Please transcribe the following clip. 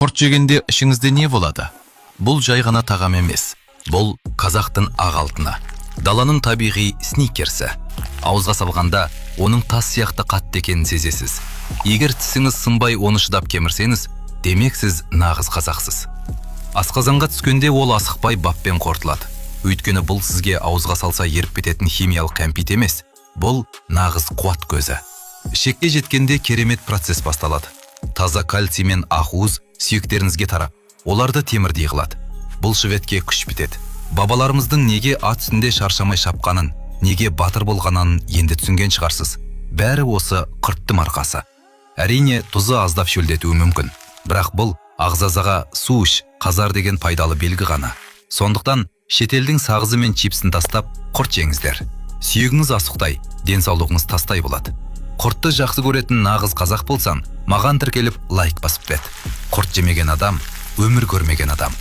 Құрт жегенде ішіңізде не болады? Бұл жай ғана тағам емес. Бұл қазақтың ақ алтыны. Даланың табиғи сникерсі. Ауызға салғанда оның тас сияқты қатты екенін сезесіз. Егер тісіңіз сынбай оны шыдап кемірсеңіз, демек сіз нағыз қазақсыз. Асқазанға түскенде ол асықпай баппен қорытылады. Өйткені бұл сізге ауызға салса еріп кететін химиялық кәмпит емес. Бұл нағыз қуат көзі. Ішекке жеткенде керемет процесс басталады. Таза кальций мен ақуыз сүйектеріңізге тарап, оларды темірдей қылады. Бұл шветке күш бітеді. Бабаларымыздың неге ат үстінде шаршамай шапқанын, неге батыр болғанын енді түсінген шығарсыз. Бәрі осы құрттың арқасы. Әрине, тұзы аздап шөлдетуі мүмкін. Бірақ бұл ағзазаға су іш, қазар деген пайдалы белгі ғана. Сондықтан шетелдің сағызы мен чипсін тастап, құрт жеңіздер. Сүйегіңіз асықтай, денсаулығыңыз тастай болады. Құртты жақсы көретін нағыз қазақ болсаң, маған тіркеліп лайк басып бет. Құрт жемеген адам, өмір көрмеген адам.